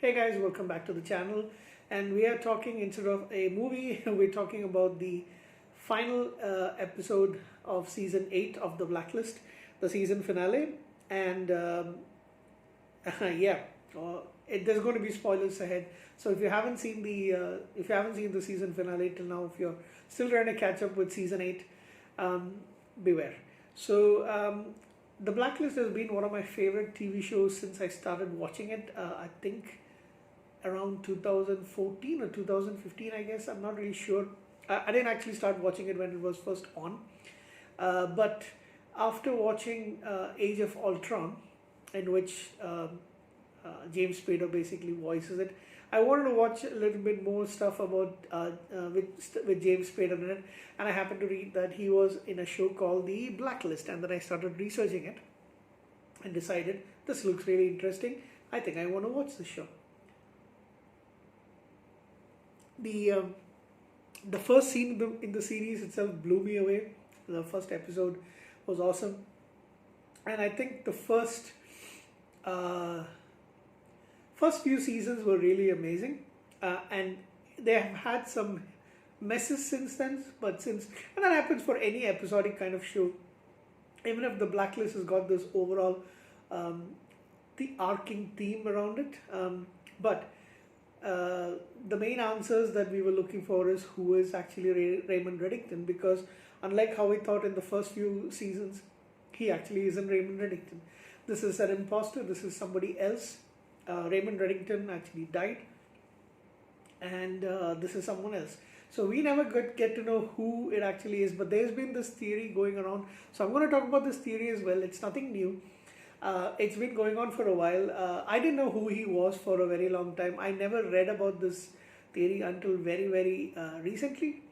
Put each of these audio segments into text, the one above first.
Hey guys, welcome back to the channel. And we are talking, instead of a movie, we're talking about the final episode of season 8 of the Blacklist, the season finale. And yeah, there's going to be spoilers ahead. So if you haven't seen the season finale till now, if you're still trying to catch up with season 8, beware. So the Blacklist has been one of my favorite TV shows since I started watching it. I think around 2014 or 2015, I guess. I'm not really sure. I didn't actually start watching it when it was first on. But after watching Age of Ultron, in which James Spader basically voices it, I wanted to watch a little bit more stuff about with James Spader in it, and I happened to read that he was in a show called The Blacklist, and then I started researching it and decided this looks really interesting. I think I want to watch the show. The first scene in the series itself blew me away. The first episode was awesome, and I think the first few seasons were really amazing, and they have had some messes since then. And that happens for any episodic kind of show. Even if the Blacklist has got this overall the arcing theme around it, but the main answers that we were looking for is who is actually Raymond Reddington, because unlike how we thought in the first few seasons, he actually isn't Raymond Reddington. This is an imposter. This is somebody else. Raymond Reddington actually died, and this is someone else. So we never get to know who it actually is, but there's been this theory going around. So I'm going to talk about this theory as well. It's nothing new. It's been going on for a while. I didn't know who he was for a very long time. I never read about this theory until very, very recently,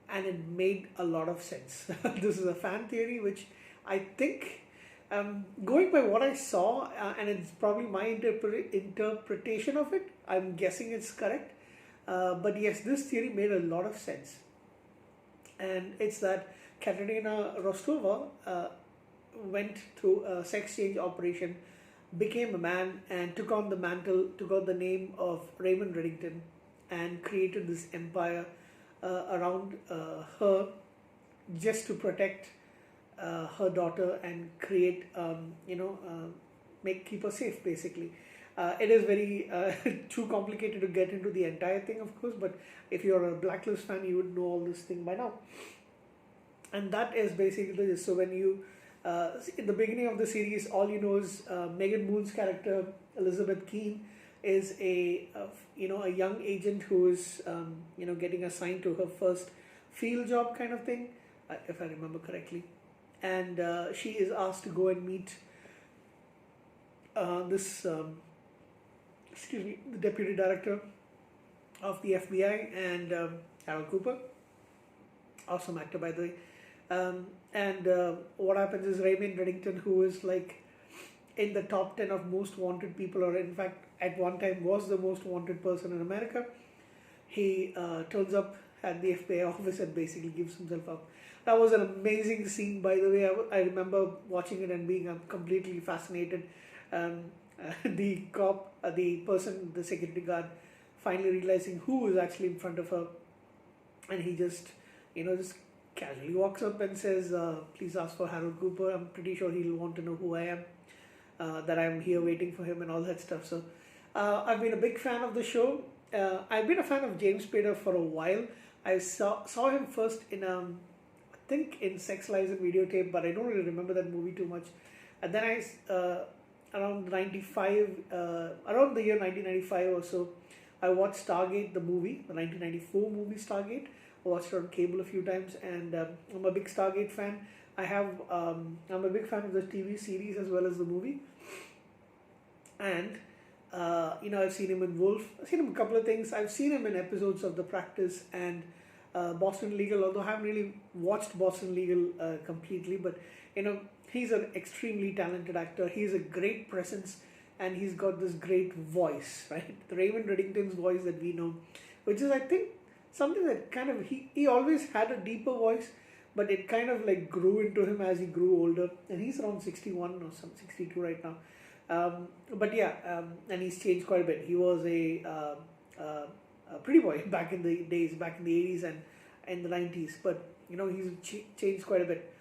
and it made a lot of sense. This is a fan theory, which I think, going by what I saw, and it's probably my interpretation of it, I'm guessing it's correct. But yes, this theory made a lot of sense. And it's that Katerina Rostova went through a sex change operation, became a man, and took on the name of Raymond Reddington, and created this empire around her, just to protect her daughter and create, keep her safe basically. It is very too complicated to get into the entire thing, of course, but if you're a Blacklist fan, you would know all this thing by now. And that is basically this. So when you in the beginning of the series, all you know is Megan Moon's character, Elizabeth Keane, is a young agent who is getting assigned to her first field job kind of thing, if I remember correctly, and she is asked to go and meet the deputy director of the FBI, and Harold Cooper, awesome actor by the way. What happens is Raymond Reddington, who is like in the top 10 of most wanted people, or in fact at one time was the most wanted person in America, he turns up at the FBI office and basically gives himself up. That was an amazing scene, by the way. I remember watching it and being completely fascinated. The cop, the security guard, finally realizing who was actually in front of her, and he just casually walks up and says, please ask for Harold Cooper. I'm pretty sure he'll want to know who I am, that I'm here waiting for him and all that stuff. So I've been a big fan of the show. I've been a fan of James Spader for a while. I saw him first in, I think in Sex, Lies and Videotape, but I don't really remember that movie too much. And then around the year 1995 or so, I watched Stargate, the movie, the 1994 movie Stargate. I watched it on cable a few times, and I'm a big Stargate fan. I'm a big fan of the TV series as well as the movie. And I've seen him in Wolf. I've seen him in a couple of things. I've seen him in episodes of The Practice and Boston Legal, although I haven't really watched Boston Legal completely. But he's an extremely talented actor. He's a great presence, and he's got this great voice, right? The Raymond Reddington's voice that we know, which is, I think, something that kind of, he always had a deeper voice, but it kind of like grew into him as he grew older, and he's around 61 or some 62 right now. But yeah, and he's changed quite a bit. He was a pretty boy back in the days, back in the 80s and in the 90s. But he's changed quite a bit.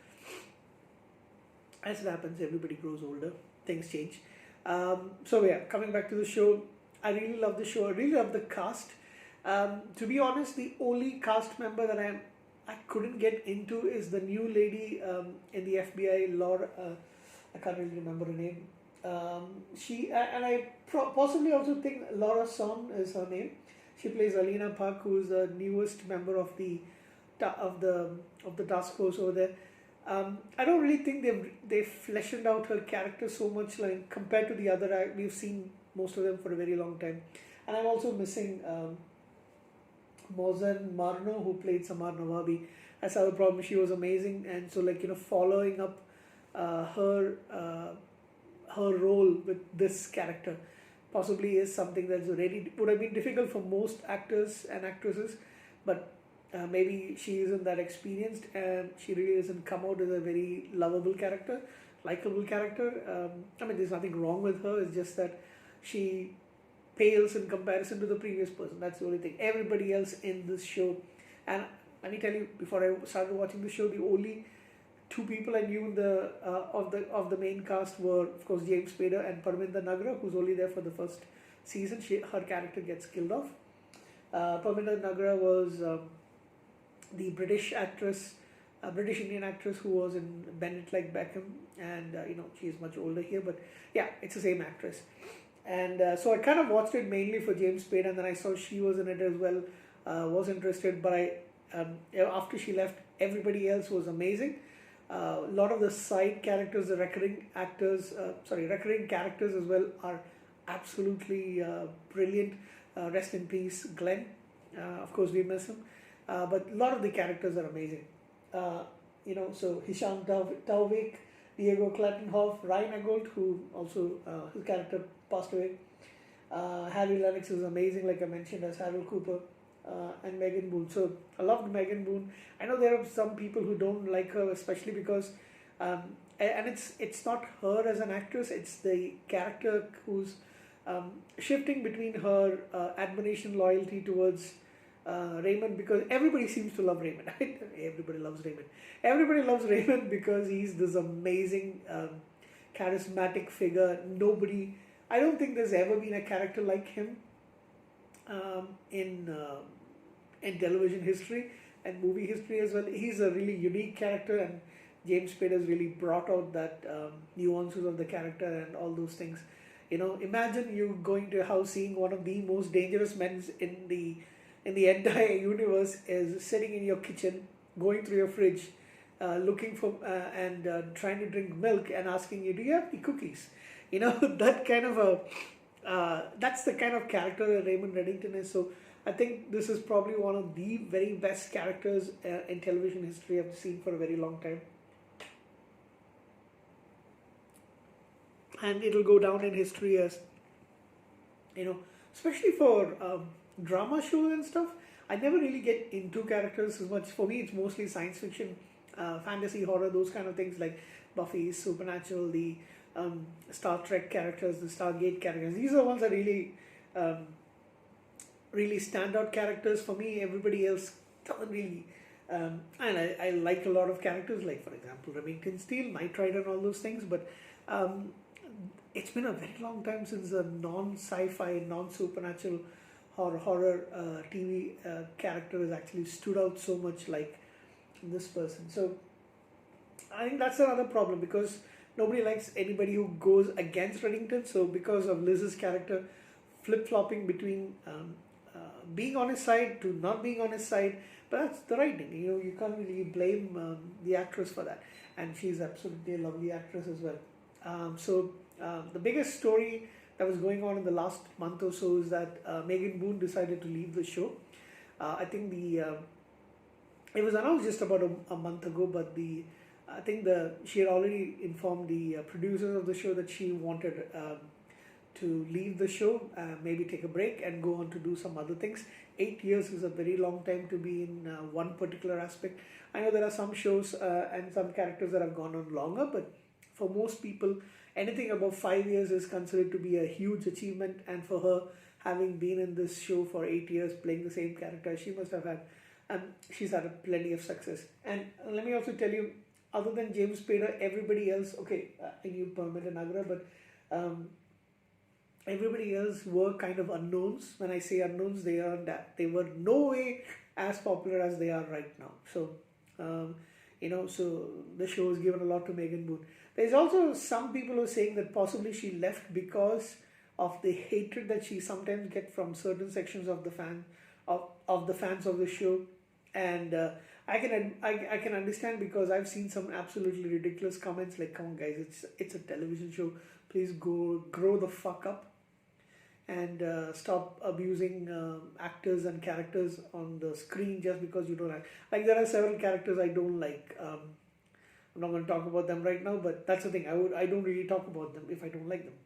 As it happens, everybody grows older, things change. So yeah, coming back to the show, I really love the show. I really love the cast. To be honest, the only cast member that I couldn't get into is the new lady in the FBI, Laura. I can't really remember her name. She and I possibly also think Laura Son is her name. She plays Alina Park, who is the newest member of the task force over there. I don't really think they've fleshed out her character so much, like compared to the other. We've seen most of them for a very long time, and I'm also missing Mozan Marno, who played Samar Nawabi. That's our problem. She was amazing, and so following up her role with this character possibly is something that's would have been difficult for most actors and actresses, but maybe she isn't that experienced, and she really doesn't come out as a very lovable character, likable character. I mean, there's nothing wrong with her. It's just that she pales in comparison to the previous person. That's the only thing. Everybody else in this show, and let me tell you, before I started watching the show, the only two people I knew in of the main cast were, of course, James Spader and Parminder Nagra, who's only there for the first season. Her character gets killed off. Parminder Nagra was the British actress, British Indian actress who was in Bend Like Beckham, and she is much older here, but yeah, it's the same actress. And so I kind of watched it mainly for James Spader, and then I saw she was in it as well. Was interested, but after she left, everybody else was amazing. A lot of the side characters, the recurring characters as well, are absolutely brilliant. Rest in peace, Glenn. Of course, we miss him. But a lot of the characters are amazing. So Hisham Taufik, Diego Klattenhoff, Ryan Eggold, who also his character passed away. Harry Lennox is amazing, like I mentioned, as Harold Cooper. And Megan Boone. So I loved Megan Boone. I know there are some people who don't like her, especially because, and it's not her as an actress. It's the character who's shifting between her admiration, loyalty towards Raymond, because everybody seems to love Raymond. Everybody loves Raymond. Everybody loves Raymond because he's this amazing, charismatic figure. I don't think there's ever been a character like him in television history and movie history as well. He's a really unique character, and James Spader's really brought out that nuances of the character and all those things. Imagine you going to a house, seeing one of the most dangerous men in the entire universe is sitting in your kitchen, going through your fridge, looking for and trying to drink milk and asking you, "Do you have any cookies?" That kind of that's the kind of character that Raymond Reddington is. So I think this is probably one of the very best characters in television history I've seen for a very long time. And it'll go down in history as, especially for drama shows and stuff. I never really get into characters as much. For me, it's mostly science fiction, fantasy, horror, those kind of things like Buffy, Supernatural, the Star Trek characters, the Stargate characters. These are the ones that really standout characters for me. Everybody else doesn't really. And I like a lot of characters, like for example Remington Steele, Knight Rider, and all those things. But it's been a very long time since a non-sci-fi, non-supernatural horror TV character has actually stood out so much like this person. So I think that's another problem, because nobody likes anybody who goes against Reddington. So because of Liz's character flip-flopping between being on his side to not being on his side, but that's the writing. You can't really blame the actress for that, and she's absolutely a lovely actress as well. So the biggest story that was going on in the last month or so is that Megan Boone decided to leave the show. I think it was announced just about a month ago, but I think she had already informed the producers of the show that she wanted to leave the show, maybe take a break and go on to do some other things. 8 years is a very long time to be in one particular aspect. I know there are some shows and some characters that have gone on longer, but for most people, anything above 5 years is considered to be a huge achievement. And for her, having been in this show for 8 years playing the same character, she must have had, she's had plenty of success. And let me also tell you, other than James Spader, everybody else, okay, I knew Permit and Agra, but everybody else were kind of unknowns. When I say unknowns, they were no way as popular as they are right now. So, so the show has given a lot to Megan Boone. There's also some people who are saying that possibly she left because of the hatred that she sometimes get from certain sections of the fans of the show. And I can understand, because I've seen some absolutely ridiculous comments like, "Come on, guys, it's a television show. Please go grow the fuck up and stop abusing actors and characters on the screen just because you don't like." There are several characters I don't like. I'm not going to talk about them right now, but that's the thing. I don't really talk about them if I don't like them.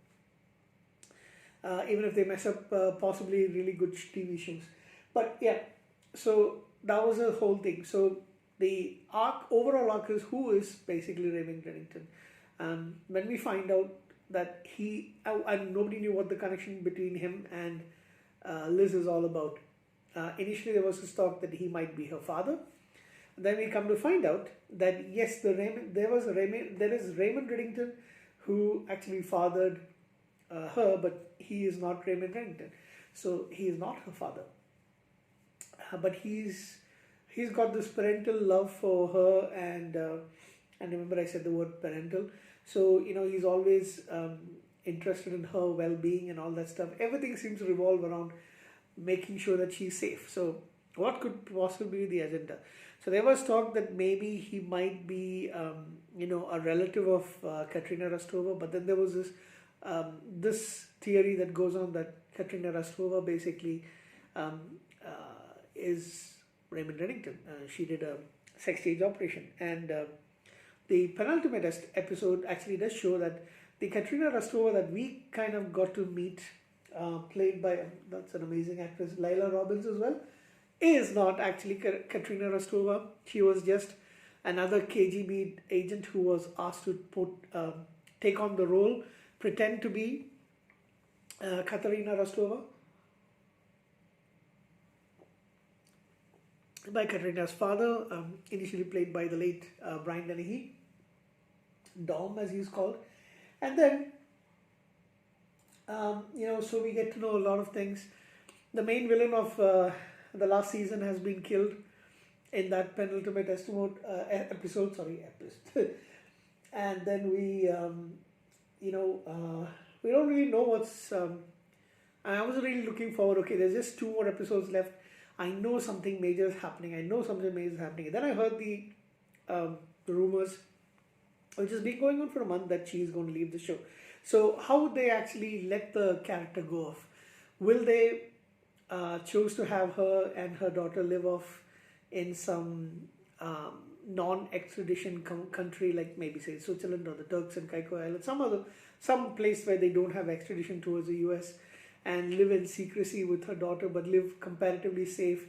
Even if they mess up possibly really good TV shows. But yeah, so that was the whole thing. So the overall arc is who is basically Raymond Reddington. When we find out that and nobody knew what the connection between him and Liz is all about. Initially there was this talk that he might be her father. Then we come to find out that yes, there is Raymond Reddington who actually fathered her, but he is not Raymond Reddington. So he is not her father. But he's got this parental love for her, and remember I said the word parental. So he's always interested in her well-being and all that stuff. Everything seems to revolve around making sure that she's safe. So what could possibly be the agenda? So there was talk that maybe he might be a relative of Katrina Rostova, but then there was this theory that goes on that Katrina Rostova basically is Raymond Reddington. She did a sex change operation, and the penultimate episode actually does show that the Katrina Rostova that we kind of got to meet, played by, that's an amazing actress, Lila Robbins as well, is not actually Katrina Rostova. She was just another KGB agent who was asked to take on the role, pretend to be Katerina Rostova, by Katrina's father, initially played by the late Brian Dennehy, Dom as he's called. And then, so we get to know a lot of things. The main villain of the last season has been killed in that penultimate episode. And then we don't really know what's. I was really looking forward. Okay, there's just 2 more episodes left. I know something major is happening. And then I heard the rumors, which has been going on for a month, that she's going to leave the show. So how would they actually let the character go off? Will they choose to have her and her daughter live off in some non-extradition country, like maybe say Switzerland or the Turks and Caicos Islands, some place where they don't have extradition towards the US, and live in secrecy with her daughter, but live comparatively safe,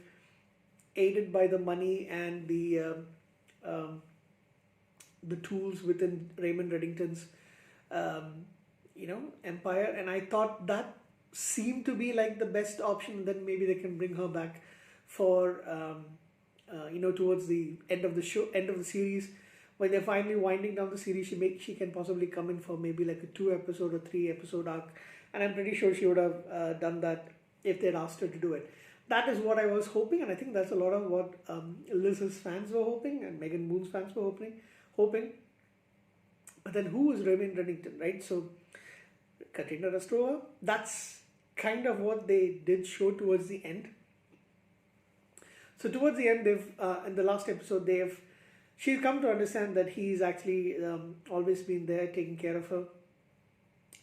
aided by the money and the tools within Raymond Reddington's empire. And I thought that seemed to be like the best option. Then maybe they can bring her back for towards the end of the series, when they're finally winding down the series. She can possibly come in for maybe like a 2-episode or 3-episode arc. And I'm pretty sure she would have done that if they'd asked her to do it. That is what I was hoping, and I think that's a lot of what Liz's fans were hoping, and Megan Boone's fans were hoping. But then who is Raymond Reddington, right? So Katrina Rostova, that's kind of what they did show towards the end. So towards the end, in the last episode, she's come to understand that he's actually always been there taking care of her.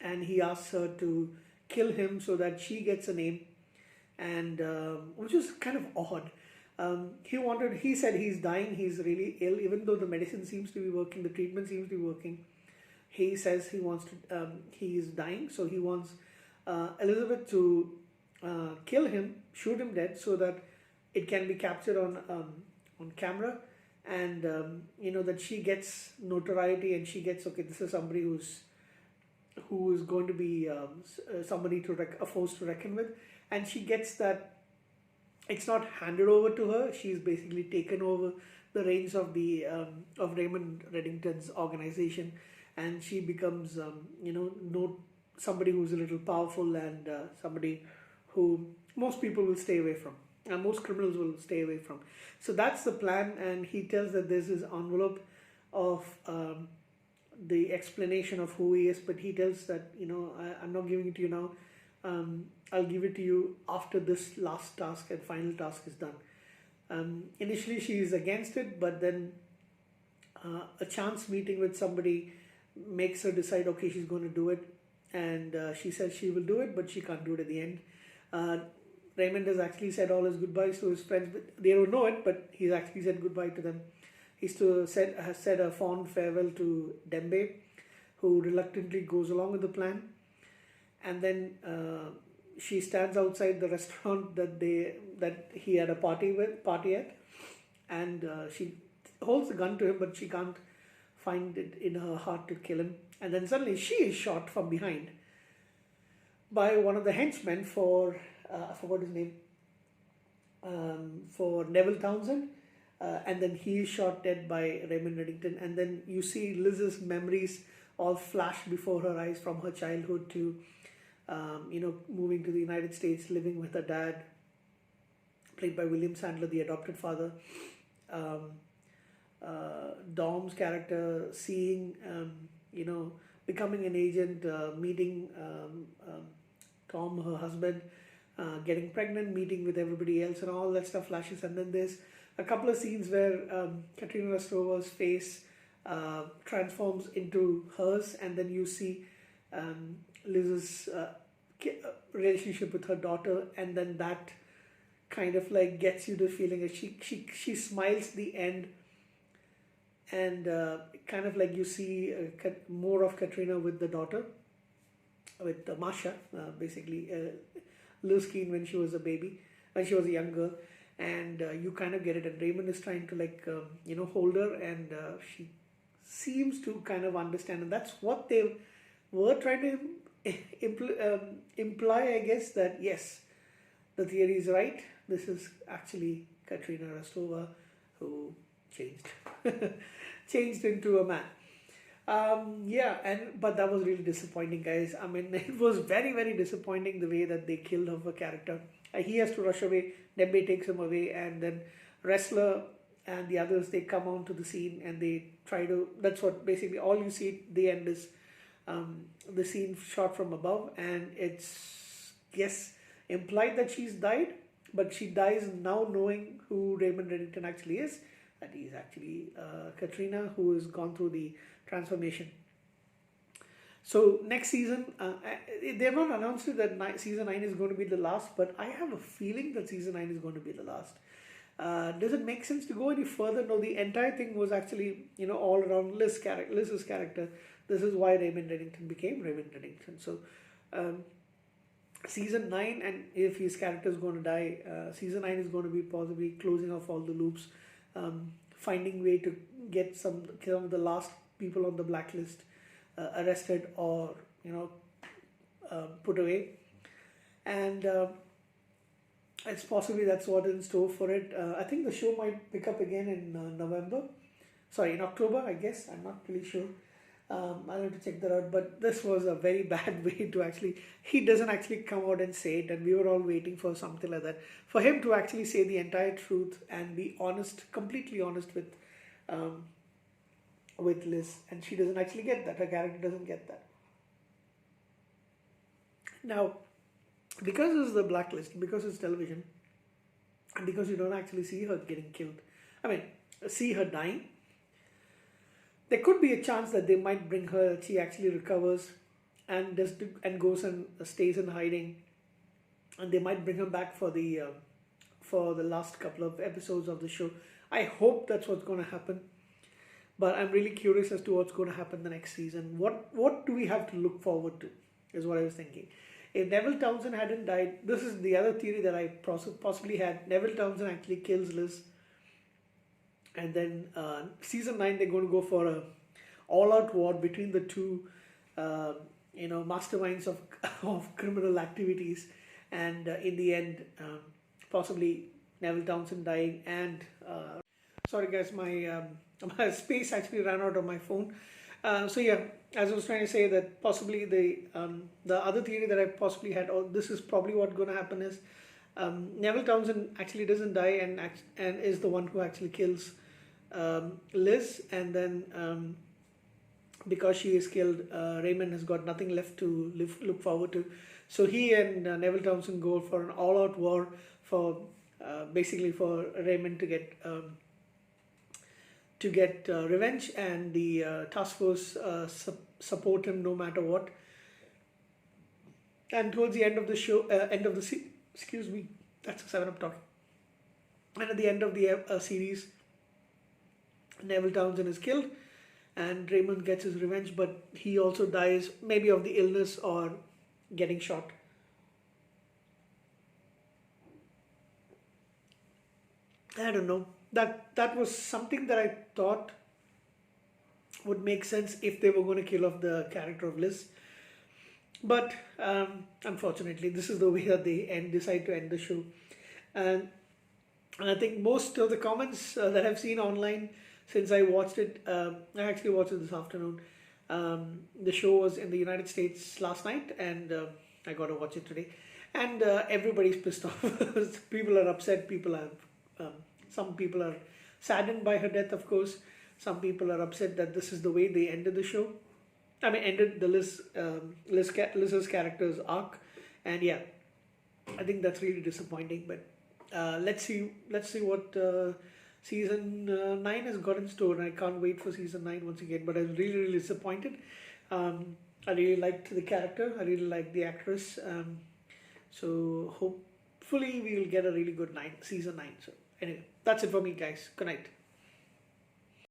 And he asks her to kill him so that she gets a name, and which is kind of odd. He said he's dying, he's really ill, even though the medicine seems to be working, the treatment seems to be working. He says he is dying, so he wants Elizabeth to kill him, shoot him dead, so that it can be captured on camera, and that she gets notoriety, and she gets, okay, this is somebody who's who is going to be somebody to a force to reckon with, and she gets that it's not handed over to her. She's basically taken over the reins of the of Raymond Reddington's organization, and she becomes no somebody who's a little powerful and somebody who most people will stay away from, and most criminals will stay away from. So that's the plan, and he tells that there's this envelope of the explanation of who he is, but he tells that I'm not giving it to you now. I'll give it to you after this last task and final task is done. Initially, she is against it, but then a chance meeting with somebody makes her decide, okay, she's going to do it. And she says she will do it, but she can't do it at the end. Raymond has actually said all his goodbyes to his friends, but they don't know it, but he's actually said goodbye to them. Has said a fond farewell to Dembe, who reluctantly goes along with the plan. And then she stands outside the restaurant that he had a party at, and she holds a gun to him, but she can't find it in her heart to kill him. And then suddenly she is shot from behind by one of the henchmen for I forgot his name, for Neville Townsend, and then he is shot dead by Raymond Reddington. And then you see Liz's memories all flash before her eyes from her childhood to moving to the United States, living with her dad, played by William Sandler, the adopted father. Dom's character seeing, becoming an agent, meeting Tom, her husband, getting pregnant, meeting with everybody else, and all that stuff flashes. And then there's a couple of scenes where Katrina Restover's face transforms into hers, and then you see Liz's relationship with her daughter, and then that kind of like gets you the feeling that she smiles the end, and kind of like you see more of Katrina with the daughter, with Masha, basically Liz Keane when she was a baby, when she was a young girl, and you kind of get it. And Raymond is trying to hold her, and she seems to kind of understand, and that's what they were trying to imply, I guess, that yes, the theory is right. This is actually Katrina Rostova who changed into a man. But that was really disappointing, guys. I mean, it was very, very disappointing the way that they killed her character. He has to rush away. Dembe takes him away, and then Wrestler and the others, they come onto the scene and they try to. That's what basically all you see at the end is the scene shot from above, and it's implied that she's died, but she dies now knowing who Raymond Reddington actually is. That he's actually Katrina, who has gone through the transformation. So next season, they have not announced it that season 9 is going to be the last, but I have a feeling that season 9 is going to be the last. Does it make sense to go any further? No, the entire thing was actually all around Liz's character. This is why Raymond Reddington became Raymond Reddington. So season 9, and if his character is going to die, season 9 is going to be possibly closing off all the loops, finding way to get some of the last people on the blacklist arrested or put away, and it's possibly that's what is in store for it. I think the show might pick up again in October, I guess. I'm not really sure. I'll have to check that out, but this was a very bad way to he doesn't actually come out and say it, and we were all waiting for something like that, for him to actually say the entire truth and be honest, completely honest with Liz, and she doesn't actually get that. Her character doesn't get that. Now, because it's the blacklist, because it's television, and because you don't actually see her getting killed, see her dying, there could be a chance that they might bring her, she actually recovers and goes and stays in hiding, and they might bring her back for the last couple of episodes of the show. I hope that's what's going to happen, but I'm really curious as to what's going to happen the next season. What do we have to look forward to, is what I was thinking. If Neville Townsend hadn't died, this is the other theory that I possibly had. Neville Townsend actually kills Liz, and then season 9 they're going to go for a all-out war between the two masterminds of of criminal activities, and in the end, possibly Neville Townsend dying. And sorry guys, my my space actually ran out of my phone. So yeah, as I was trying to say, that possibly the other theory that I possibly had, or this is probably what's going to happen, is Neville Townsend actually doesn't die, and is the one who actually kills Liz, and then because she is killed, Raymond has got nothing left to look forward to. So he and Neville Townsend go for an all-out war for basically for Raymond to get revenge, and the task force support him no matter what. And towards the end of the show, excuse me, that's a 7 Up talking. And at the end of the series, Neville Townsend is killed, and Raymond gets his revenge, but he also dies, maybe of the illness or getting shot. I don't know. That was something that I thought would make sense if they were going to kill off the character of Liz. But unfortunately, this is the way that they decide to end the show. And I think most of the comments that I've seen online since I watched it, I actually watched it this afternoon. The show was in the United States last night, and I got to watch it today. And everybody's pissed off. People are upset. Some people are saddened by her death, of course. Some people are upset that this is the way they ended the show. I mean, ended the Liz's character's arc, and yeah, I think that's really disappointing. But let's see what season 9 has got in store. And I can't wait for season 9 once again. But I was really disappointed. I really liked the character. I really liked the actress. So hopefully we will get a really good season 9. So anyway, that's it for me, guys. Good night.